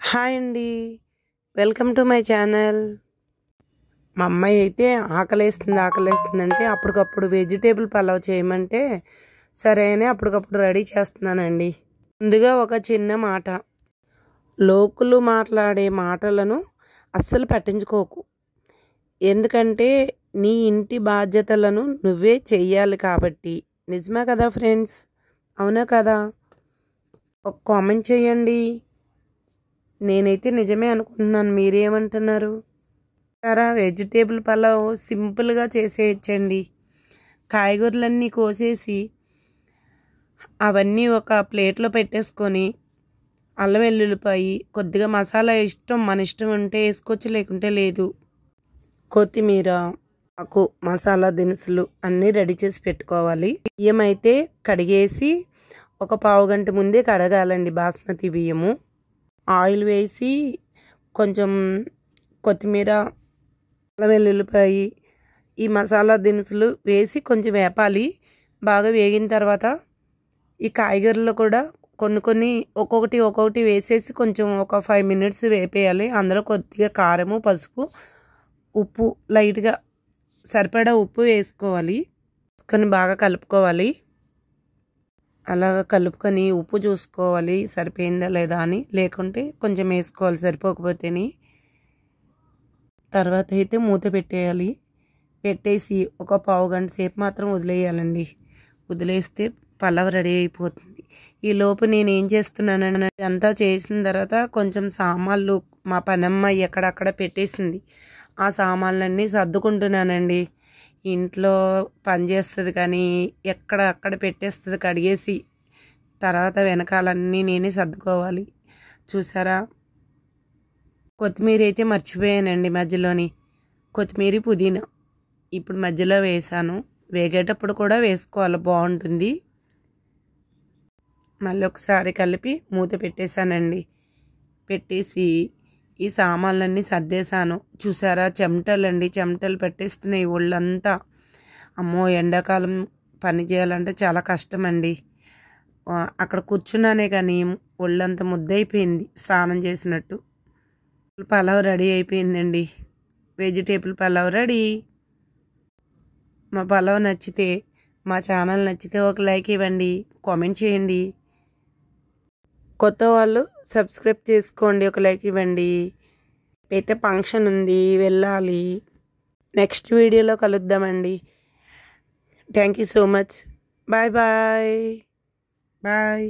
Hi అండి. Welcome to my channel. మా అమ్మాయి అయితే ఆకలేస్తుందంటే అప్పటికప్పుడు వెజిటేబుల్ పలావ్ చేయమంటే సరే అని అప్పటికప్పుడు రెడీ చేస్తున్నానండి. ముందుగా ఒక చిన్న మాట, లోకులు మాట్లాడే మాటలను అస్సలు పట్టించుకోకు. ఎందుకంటే నీ ఇంటి బాధ్యతలను నువ్వే చెయ్యాలి కాబట్టి. నిజమే కదా ఫ్రెండ్స్? అవునా కదా? ఒక కామెంట్ చేయండి. నేనైతే నిజమే అనుకుంటున్నాను. మీరేమంటున్నారు? వెజిటేబుల్ పలావ్ సింపుల్గా చేసేయచ్చండి. కాయగూరలన్నీ కోసేసి అవన్నీ ఒక ప్లేట్లో పెట్టేసుకొని అల్లం వెల్లుల్లిపాయి, కొద్దిగా మసాలా మన ఇష్టం ఉంటే వేసుకోవచ్చు, లేకుంటే లేదు. కొత్తిమీర, ఆకు, మసాలా దినుసులు అన్నీ రెడీ చేసి పెట్టుకోవాలి. బియ్యం అయితే కడిగేసి ఒక పావు గంట ముందే కడగాలండి బాస్మతి బియ్యము. ఆయిల్ వేసి కొంచెం కొత్తిమీర, అల్లం వెల్లుల్లిపాయి, ఈ మసాలా దినుసులు వేసి కొంచెం వేపాలి. బాగా వేగిన తర్వాత ఈ కాయగూరలు కూడా కొన్ని ఒక్కొక్కటి వేసేసి కొంచెం ఒక 5 minutes వేపేయాలి. అందులో కొద్దిగా కారము, పసుపు, ఉప్పు, లైట్గా సరిపడా ఉప్పు వేసుకోవాలి. వేసుకొని బాగా కలుపుకోవాలి. అలా కలుపుకొని ఉప్పు చూసుకోవాలి సరిపోయిందా లేదా అని, లేకుంటే కొంచెం వేసుకోవాలి సరిపోకపోతేని. తర్వాత అయితే మూత పెట్టేయాలి. పెట్టేసి ఒక పావు గంట సేపు మాత్రం వదిలేయాలండి. వదిలేస్తే పలావ్ రెడీ అయిపోతుంది. ఈలోపు నేను ఏం చేస్తున్నానంటే, అంతా చేసిన తర్వాత కొంచెం సామాన్లు మా పనమ్మాయి ఎక్కడక్కడ పెట్టేసింది. ఆ సామాన్లన్నీ సర్దుకుంటున్నానండి. ఇంట్లో పని చేస్తుంది కానీ అక్కడ పెట్టేస్తుంది కడిగేసి. తర్వాత వెనకాలన్నీ నేనే సర్దుకోవాలి. చూసారా? కొత్తిమీర అయితే మర్చిపోయానండి మధ్యలోని. కొత్తిమీర, పుదీనా ఇప్పుడు మధ్యలో వేసాను. వేగేటప్పుడు కూడా వేసుకోవాలి, బాగుంటుంది. మళ్ళీ ఒకసారి కలిపి మూత పెట్టేశానండి. పెట్టేసి ఈ సామాన్లన్నీ సర్దేశాను. చూసారా? చెమటలు పెట్టేస్తున్నాయి ఒళ్ళంతా. అమ్మో, ఎండాకాలం పని చేయాలంటే చాలా కష్టమండి. అక్కడ కూర్చున్నానే కానీ ఒళ్ళంతా ముద్దయిపోయింది స్నానం చేసినట్టు. పలావ్ రెడీ అయిపోయిందండి. Vegetable pulao ready. మా పలావ్ నచ్చితే, మా ఛానల్ నచ్చితే ఒక లైక్ ఇవ్వండి, కామెంట్ చేయండి. కొత్త వాళ్ళు సబ్స్క్రైబ్ చేసుకోండి, ఒక లైక్ ఇవ్వండి. అయితే ఫంక్షన్ ఉంది, వెళ్ళాలి. నెక్స్ట్ వీడియోలో కలుద్దామండి. Thank you so much. Bye bye. Bye.